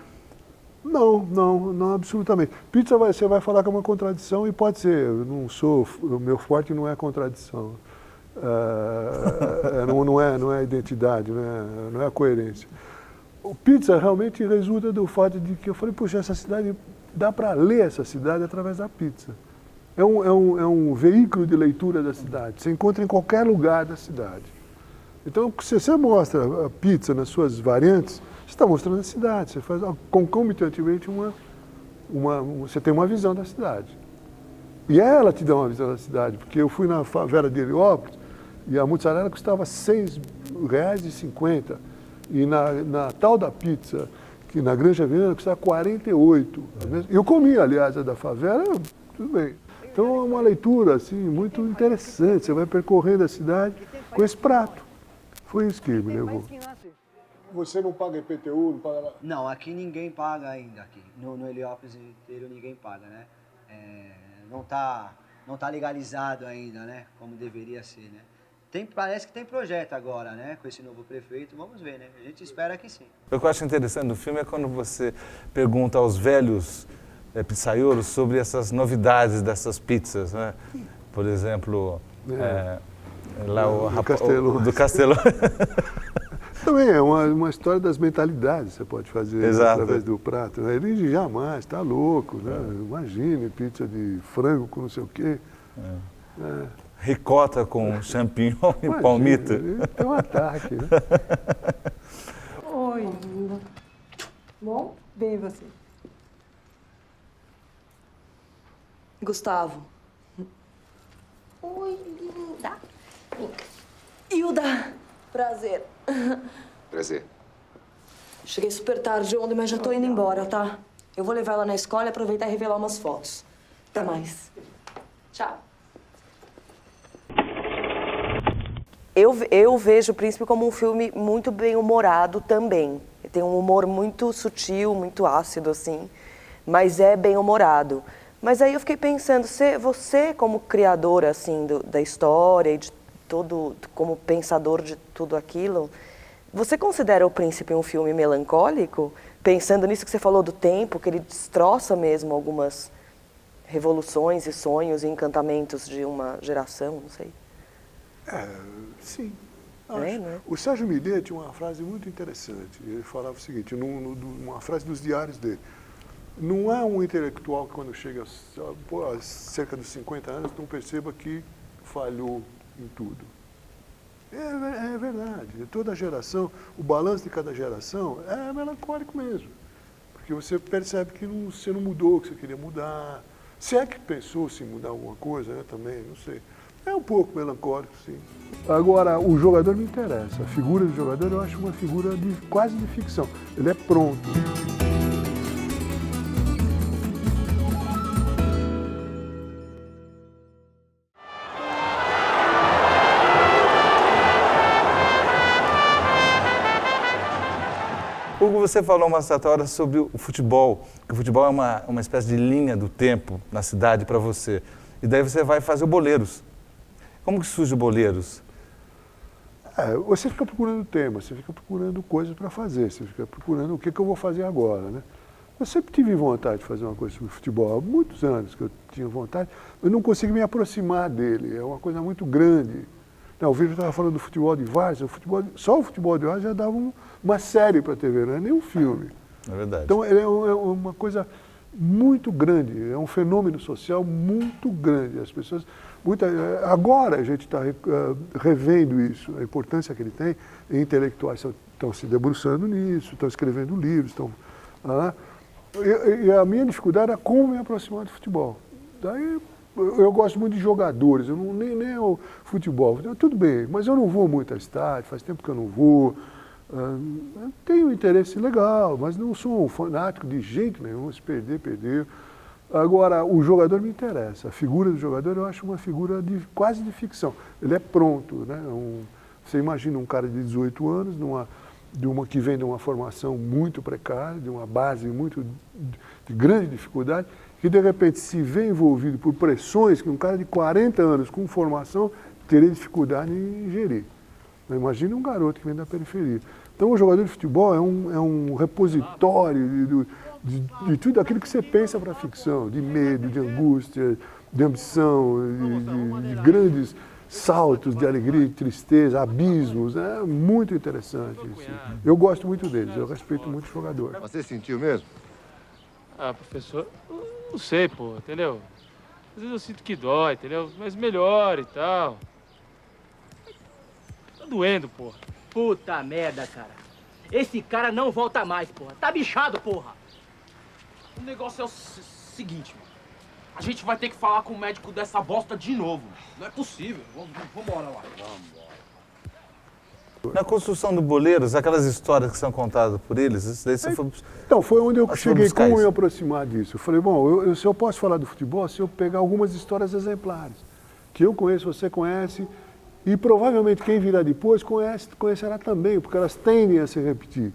Não, absolutamente. Pizza você vai falar que é uma contradição e pode ser. O meu forte não é contradição. Não é identidade, não é a coerência. O Pizza realmente resulta do fato de que eu falei, puxa, essa cidade, dá para ler essa cidade através da pizza. É um veículo de leitura da cidade. Você encontra em qualquer lugar da cidade. Então, se você mostra a pizza nas suas variantes, você está mostrando a cidade. Você faz concomitantemente você tem uma visão da cidade. E ela te dá uma visão da cidade, porque eu fui na favela de Heliópolis e a mussarela custava R$ 6,50. E na tal da pizza, que na Granja Viana, custava 48. Eu comi, aliás, a da favela, tudo bem. Então é uma leitura assim, muito interessante. Você vai percorrendo a cidade com esse prato. Foi isso que me levou. Você não paga IPTU, não paga nada? Não, aqui ninguém paga ainda. Aqui. No Heliópolis inteiro ninguém paga, né? Não tá legalizado ainda, né? Como deveria ser, né? Parece que tem projeto agora, né? Com esse novo prefeito. Vamos ver, né? A gente espera que sim. O que eu acho interessante no filme é quando você pergunta aos velhos pizzaiolos sobre essas novidades dessas pizzas, né? Por exemplo, lá do Castelão. Também é uma história das mentalidades, você pode fazer através do prato. Né? Ele jamais, está louco, né? Imagine pizza de frango com não sei o quê. Ricota com champignon e palmito. É um ataque, né? Oi, linda. Bom? Bem, e você? Gustavo. Oi, linda. Hilda, prazer. Prazer. Cheguei super tarde ontem, mas já tô indo embora, tá? Eu vou levar ela na escola e aproveitar e revelar umas fotos. Até mais. Tchau. Eu vejo o Príncipe como um filme muito bem-humorado também. Tem um humor muito sutil, muito ácido, assim, mas é bem-humorado. Mas aí eu fiquei pensando, você como criadora, assim, da história e de todo, como pensador de tudo aquilo, você considera O Príncipe um filme melancólico? Pensando nisso que você falou do tempo, que ele destroça mesmo algumas revoluções e sonhos e encantamentos de uma geração, não sei. Sim. Né? O Sérgio Millet tinha uma frase muito interessante. Ele falava o seguinte, uma frase dos diários dele. Não é um intelectual que quando chega a cerca dos 50 anos não perceba que falhou em tudo. É verdade. Toda geração, o balanço de cada geração é melancólico mesmo. Porque você percebe que você não mudou o que você queria mudar. Se é que pensou-se em mudar alguma coisa, né, também, não sei. É um pouco melancólico, sim. Agora, o jogador me interessa. A figura do jogador eu acho uma figura quase de ficção. Ele é pronto. Hugo, você falou uma certa hora sobre o futebol, que o futebol é uma espécie de linha do tempo na cidade para você. E daí você vai fazer o Boleiros. Como que surge o Boleiros? Você fica procurando temas, você fica procurando coisas para fazer, você fica procurando o que eu vou fazer agora, né? Eu sempre tive vontade de fazer uma coisa sobre futebol, há muitos anos que eu tinha vontade, mas não consegui me aproximar dele, é uma coisa muito grande. Não, o Vitor estava falando do futebol de várzea, só o futebol de várzea já dava uma série para a TV, não é nem um filme. É verdade. Então, ele é uma coisa muito grande, é um fenômeno social muito grande. As pessoas, agora a gente está revendo isso, a importância que ele tem, e intelectuais estão se debruçando nisso, estão escrevendo livros, e a minha dificuldade era como me aproximar do futebol. Daí, eu gosto muito de jogadores, eu não, nem o futebol. Tudo bem, mas eu não vou muito a estádio, faz tempo que eu não vou. Tenho interesse legal, mas não sou um fanático de jeito nenhum. Se perder, perdeu. Agora, o jogador me interessa. A figura do jogador eu acho uma figura quase de ficção. Ele é pronto, né? Você imagina um cara de 18 anos, que vem de uma formação muito precária, de uma base muito de grande dificuldade, que de repente se vê envolvido por pressões que um cara de 40 anos com formação teria dificuldade em gerir. Imagina um garoto que vem da periferia. Então o jogador de futebol é um repositório de tudo aquilo que você pensa para a ficção, de medo, de angústia, de ambição, de grandes saltos de alegria e tristeza, abismos. É muito interessante isso. Eu gosto muito deles, eu respeito muito o jogador. Você sentiu mesmo? Ah, professor, não sei, pô, entendeu? Às vezes eu sinto que dói, entendeu? Mas melhora e tal. Tá doendo, porra. Puta merda, cara. Esse cara não volta mais, porra. Tá bichado, porra. O negócio é o seguinte, mano. A gente vai ter que falar com o médico dessa bosta de novo. Não é possível. Vambora lá. Na construção do Boleiros, aquelas histórias que são contadas por eles, isso daí você foi... Então, foi onde eu cheguei, como me aproximar disso. Eu falei, bom, se eu posso falar do futebol, se eu pegar algumas histórias exemplares, que eu conheço, você conhece, e provavelmente quem virá depois conhecerá também, porque elas tendem a se repetir.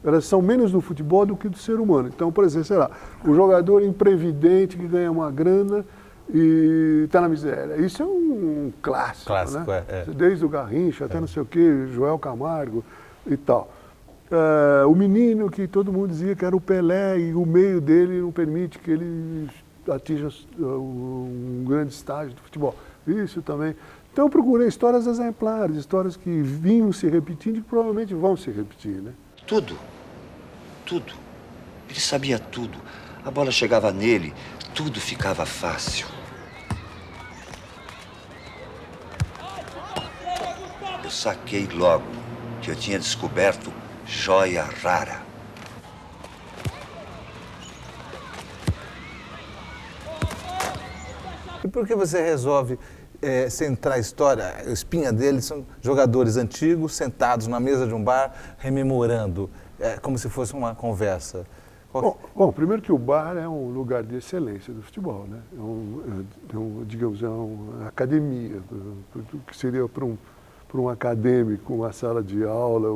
Elas são menos do futebol do que do ser humano. Então, por exemplo, sei lá, o jogador imprevidente que ganha uma grana e está na miséria. Isso é um clássico, né? Desde o Garrincha até não sei o quê, Joel Camargo e tal. O menino que todo mundo dizia que era o Pelé e o meio dele não permite que ele atinja um grande estágio do futebol. Isso também. Então eu procurei histórias exemplares, histórias que vinham se repetindo e que provavelmente vão se repetir, né? Tudo. Ele sabia tudo. A bola chegava nele, tudo ficava fácil. Eu saquei logo que eu tinha descoberto joia rara. E por que você resolve centrar a história? A espinha deles são jogadores antigos, sentados na mesa de um bar, rememorando, como se fosse uma conversa. Bom, primeiro que o bar é um lugar de excelência do futebol, né? Digamos, é uma academia, que seria para um acadêmico, uma sala de aula,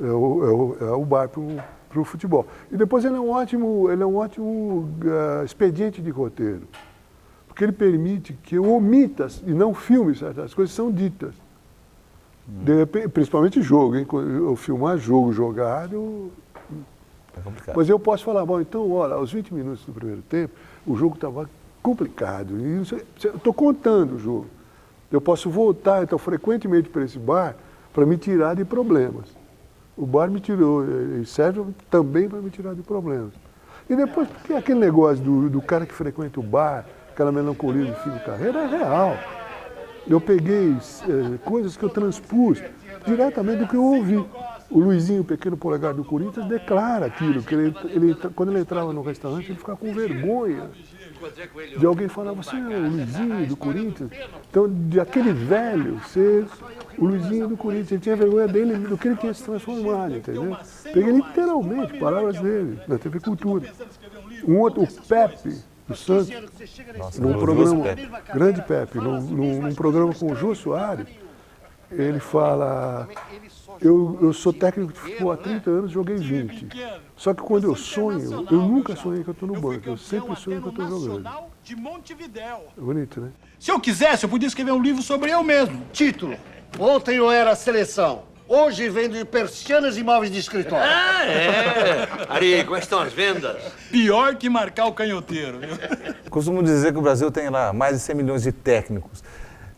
é o bar para o futebol. E depois ele é um ótimo expediente de roteiro, porque ele permite que eu omita e não filme certas coisas que são ditas. De repente, principalmente jogo, hein? Quando eu filmar jogo jogado... É complicado. Mas eu posso falar, bom, então, olha, aos 20 minutos do primeiro tempo, o jogo estava complicado. E eu estou contando o jogo. Eu posso voltar, então, frequentemente para esse bar para me tirar de problemas. O bar me tirou, e serve também para me tirar de problemas. E depois, porque aquele negócio do cara que frequenta o bar, aquela melancolia de fim de carreira, é real. Eu peguei coisas que eu transpus diretamente do que eu ouvi. O Luizinho, o pequeno polegar do Corinthians, declara aquilo, que quando ele entrava no restaurante, ele ficava com vergonha de alguém falar, você é o Luizinho do Corinthians. Então, de aquele velho ser o Luizinho do Corinthians, ele tinha vergonha dele, do que ele tinha se transformado, entendeu? Peguei literalmente palavras dele, na TV Cultura. Um outro, o Pepe, do Santos, num programa, grande Pepe, num programa com o Jô Soares, ele fala, eu sou técnico de futebol há 30 anos, joguei 20. Só que quando eu sonho, eu nunca sonhei que eu estou no banco, eu sempre sonho que eu estou jogando. É bonito, né? Se eu quisesse, eu podia escrever um livro sobre eu mesmo. Título: Ontem eu era a seleção. Hoje vendo persianas e móveis de escritório. Ah, é? Ari, como estão as vendas? Pior que marcar o canhoteiro, viu? Costumo dizer que o Brasil tem lá mais de 100 milhões de técnicos.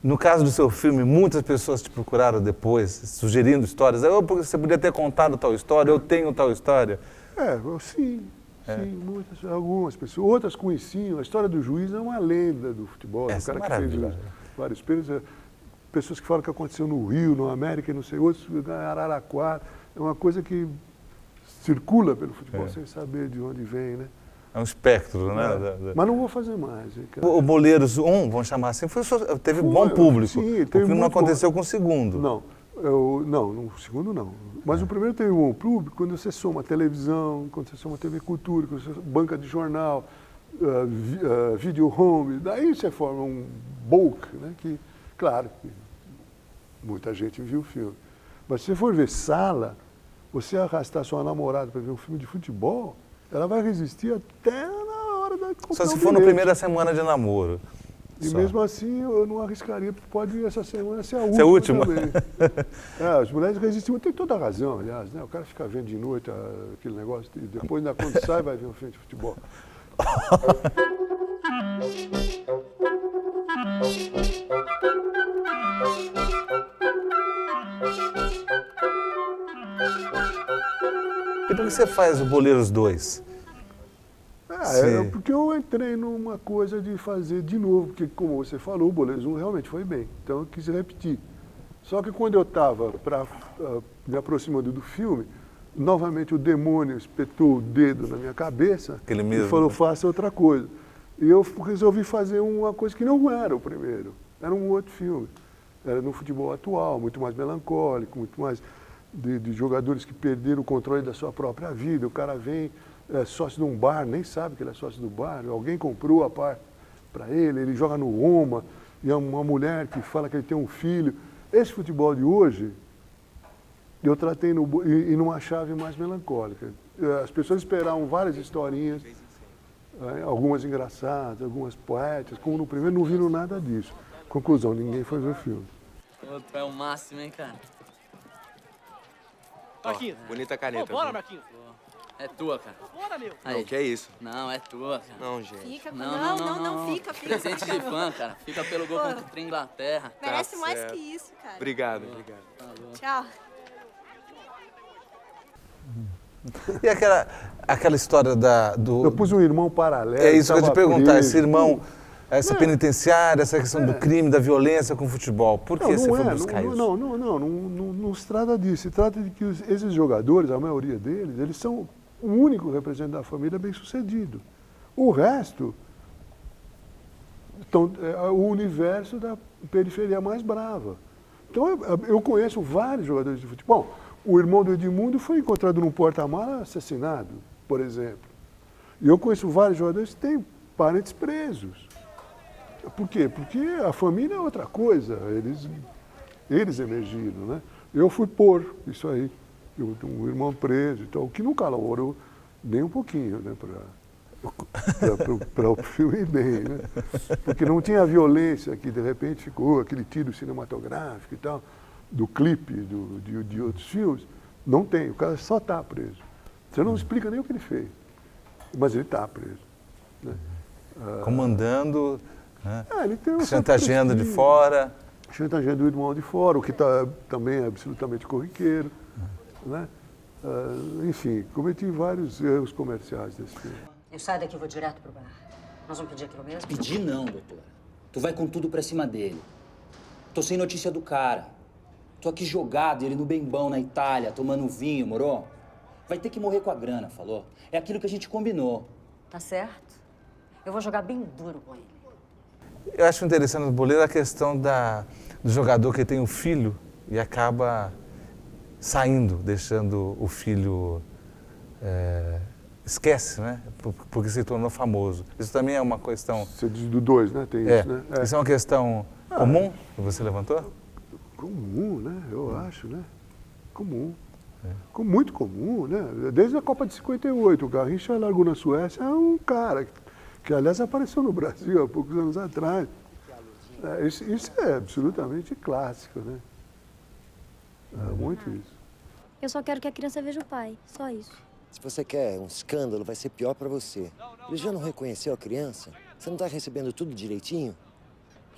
No caso do seu filme, muitas pessoas te procuraram depois, sugerindo histórias. Você podia ter contado tal história, eu tenho tal história. Sim, algumas pessoas. Outras conheciam. A história do Juiz é uma lenda do futebol. O cara que fez vários prêmios. Pessoas que falam que aconteceu no Rio, no América, não sei, outros em Araraquara. É uma coisa que circula pelo futebol sem saber de onde vem, né? É um espectro, né? Mas não vou fazer mais. Hein, o Boleiros 1, vamos chamar assim, teve bom público. Sim, o que não aconteceu com o segundo. Não, no segundo não. Mas o primeiro teve bom público quando você soma televisão, quando você soma TV Cultura, quando você banca de jornal, video home, daí você forma um bulk, né? Que, claro, muita gente viu o filme. Mas se você for ver sala, você arrastar sua namorada para ver um filme de futebol, ela vai resistir até na hora da comprar. Só se for na primeira semana de namoro. E mesmo assim, eu não arriscaria, porque pode essa semana ser a última. Também. As mulheres resistem, tem toda a razão, aliás, né? O cara fica vendo de noite aquele negócio, e depois, quando sai, vai ver um filme de futebol. E por que você faz o Boleiros 2? Porque eu entrei numa coisa de fazer de novo, porque como você falou, o Boleiros 1 realmente foi bem, então eu quis repetir. Só que quando eu estava me aproximando do filme, novamente o demônio espetou o dedo na minha cabeça e falou, faça outra coisa. E eu resolvi fazer uma coisa que não era o primeiro, era um outro filme. Era no futebol atual, muito mais melancólico, muito mais de jogadores que perderam o controle da sua própria vida. O cara vem, é sócio de um bar, nem sabe que ele é sócio do bar, alguém comprou a par para ele joga no Roma, e é uma mulher que fala que ele tem um filho. Esse futebol de hoje, eu tratei numa chave mais melancólica. As pessoas esperavam várias historinhas, algumas engraçadas, algumas poéticas, como no primeiro não viram nada disso. Conclusão, ninguém foi ver o filme. Tu é o máximo, hein, cara? Marquinhos. Bonita caneta. Bora, Marquinhos. É tua, cara. Bora, meu. Aí. Não, que é isso? Não, é tua, cara. Não, gente. Fica, Não, fica. Presente de fã, cara. Fica pelo gol contra a Inglaterra. Merece mais que isso, cara. Obrigado. Tchau. E aquela história do... Eu pus um irmão paralelo. É isso que eu ia te perguntar, esse irmão, essa penitenciária, essa questão do crime, da violência com o futebol. Por que você foi buscar isso? Não se trata disso. Se trata de que esses jogadores, a maioria deles, eles são o único representante da família bem-sucedido. O resto, é o universo da periferia mais brava. Então, eu conheço vários jogadores de futebol. Bom, o irmão do Edmundo foi encontrado num porta-mala assassinado, por exemplo. E eu conheço vários jogadores que têm parentes presos. Por quê? Porque a família é outra coisa. Eles emergiram, né? Eu fui por isso aí. Eu tenho um irmão preso, então, o que não colaborou nem um pouquinho, né, para o filme ir bem, né? Porque não tinha a violência que de repente ficou, aquele tiro cinematográfico e tal, do clipe, de outros filmes. Não tem, o cara só está preso. Você não explica nem o que ele fez, mas ele está preso. Né? Comandando, né? Ele tem chantageando de fora. Chantageando o irmão de fora, o que também é absolutamente corriqueiro. Né? Enfim, cometi vários erros comerciais desse filme. Eu saio daqui e vou direto pro bar. Nós vamos pedir aquilo mesmo? Pedir não, doutor. Tu vai com tudo pra cima dele. Tô sem notícia do cara. Tô aqui jogado, ele no bembão na Itália, tomando vinho, moro? Vai ter que morrer com a grana, falou? É aquilo que a gente combinou. Tá certo. Eu vou jogar bem duro com ele. Eu acho interessante no Boleiro a questão do jogador que tem um filho e acaba saindo, deixando o filho... esquece, né? Porque se tornou famoso. Isso também é uma questão... Você diz do 2, né? Tem isso, né? Isso é uma questão comum que você levantou? Comum, né? Eu acho, né? Comum. Muito comum, né? Desde a Copa de 58, o Garrincha largou na Suécia, é um cara que aliás apareceu no Brasil há poucos anos atrás. Isso é absolutamente clássico, né? Muito isso. Eu só quero que a criança veja o pai, só isso. Se você quer um escândalo, vai ser pior pra você. Ele já não reconheceu a criança? Você não tá recebendo tudo direitinho?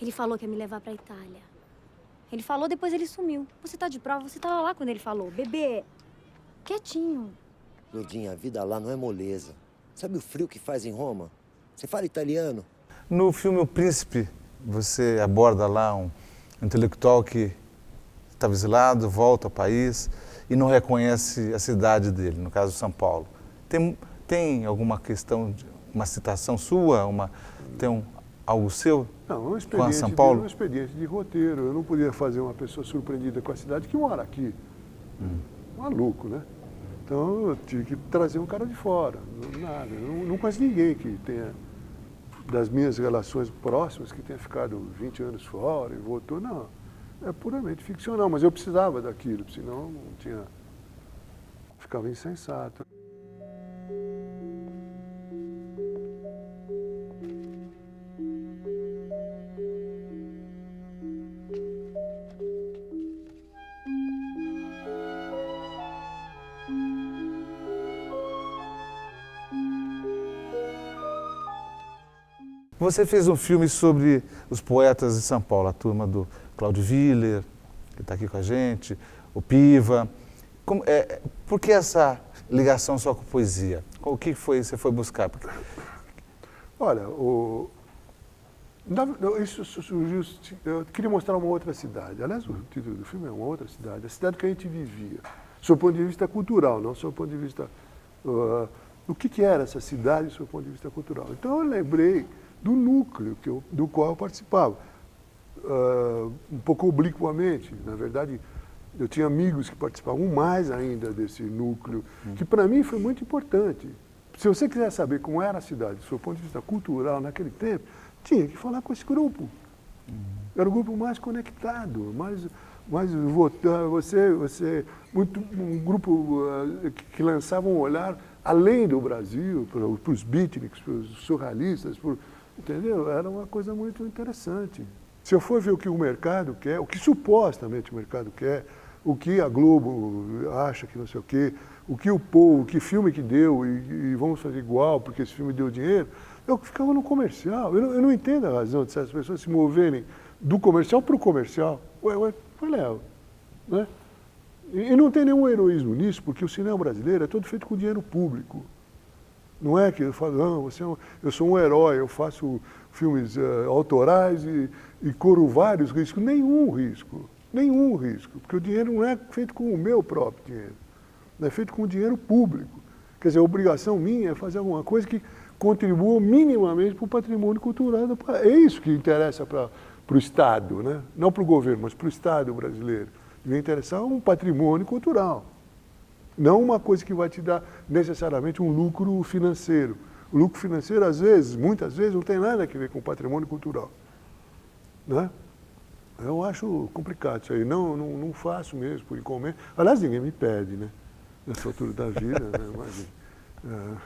Ele falou que ia me levar pra Itália. Ele falou, depois ele sumiu. Você tá de prova, você tava lá quando ele falou. Bebê, quietinho. Lourdinha, a vida lá não é moleza. Sabe o frio que faz em Roma? Você fala italiano? No filme O Príncipe, você aborda lá um intelectual que está exilado, volta ao país e não reconhece a cidade dele, no caso São Paulo. Tem alguma questão, uma citação sua, algo seu com a São Paulo? É um expediente de roteiro. Eu não podia fazer uma pessoa surpreendida com a cidade que mora aqui. Maluco, né? Então eu tive que trazer um cara de fora. Nada. Eu não conheço ninguém que tenha, das minhas relações próximas, que tenha ficado 20 anos fora e voltou. Não. É puramente ficcional, mas eu precisava daquilo, senão não tinha... Ficava insensato. Você fez um filme sobre os poetas de São Paulo, a turma do Cláudio Willer, que está aqui com a gente, o Piva. Por que essa ligação só com poesia? O que você foi buscar? Olha, isso surgiu... Eu queria mostrar uma outra cidade. Aliás, o título do filme é Uma Outra Cidade. A cidade que a gente vivia. Do ponto de vista cultural, não do ponto de vista... o que era essa cidade do ponto de vista cultural. Então eu lembrei do núcleo do qual eu participava. Um pouco obliquamente, na verdade, eu tinha amigos que participavam mais ainda desse núcleo, que para mim foi muito importante. Se você quiser saber como era a cidade, do seu ponto de vista cultural naquele tempo, tinha que falar com esse grupo. Era o grupo mais conectado, um grupo que lançava um olhar além do Brasil, para os beatniks, para os surrealistas, entendeu? Era uma coisa muito interessante. Se eu for ver o que o mercado quer, o que supostamente o mercado quer, o que a Globo acha que não sei o quê, o que o povo, que filme que deu e vamos fazer igual porque esse filme deu dinheiro, eu ficava no comercial. Eu não entendo a razão de essas pessoas se moverem do comercial para o comercial. Léo, né? E não tem nenhum heroísmo nisso, porque o cinema brasileiro é todo feito com dinheiro público. Não é que eu falo, não, eu sou um herói, eu faço filmes autorais e corro vários riscos. Nenhum risco, porque o dinheiro não é feito com o meu próprio dinheiro, é feito com o dinheiro público. Quer dizer, a obrigação minha é fazer alguma coisa que contribua minimamente para o patrimônio cultural do país. É isso que interessa para o Estado, né? Não para o governo, mas para o Estado brasileiro. Devia interessar um patrimônio cultural. Não uma coisa que vai te dar necessariamente um lucro financeiro. O lucro financeiro, às vezes, muitas vezes, não tem nada a ver com o patrimônio cultural. Né? Eu acho complicado isso aí. Não faço mesmo, por encomenda. Aliás, ninguém me pede, né? Nessa altura da vida, né? Mas,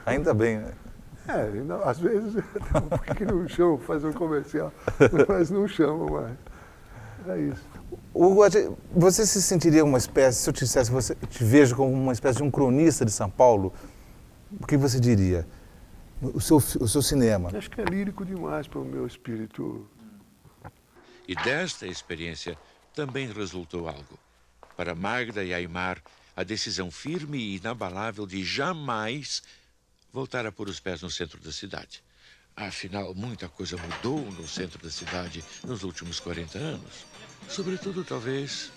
ainda bem, né? Às vezes, por que não chamam fazer um comercial? Mas não chamam mais. É isso. Você se sentiria uma espécie, se eu te dissesse, você te vejo como uma espécie de um cronista de São Paulo, o que você diria? O seu cinema? Acho que é lírico demais para o meu espírito. E desta experiência também resultou algo. Para Magda e Aimar, a decisão firme e inabalável de jamais voltar a pôr os pés no centro da cidade. Afinal, muita coisa mudou no centro da cidade nos últimos 40 anos. Sobretudo, talvez,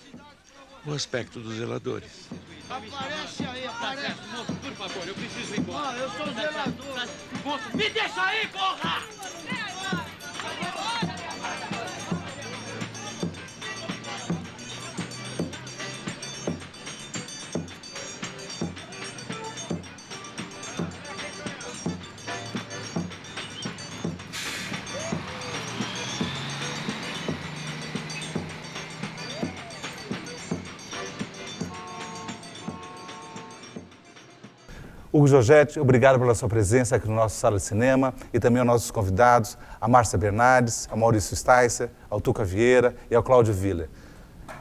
o aspecto dos zeladores. Aparece aí, aparece. Moço, por favor, eu preciso ir embora. Eu sou o zelador. Moço, me deixa aí, porra! Hugo Giorgetti, obrigado pela sua presença aqui no nosso Sala de Cinema e também aos nossos convidados, a Márcia Bernardes, ao Maurício Sticer, ao Tuca Vieira e ao Cláudio Viller.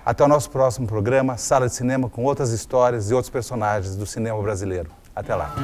Até o nosso próximo programa, Sala de Cinema, com outras histórias e outros personagens do cinema brasileiro. Até lá.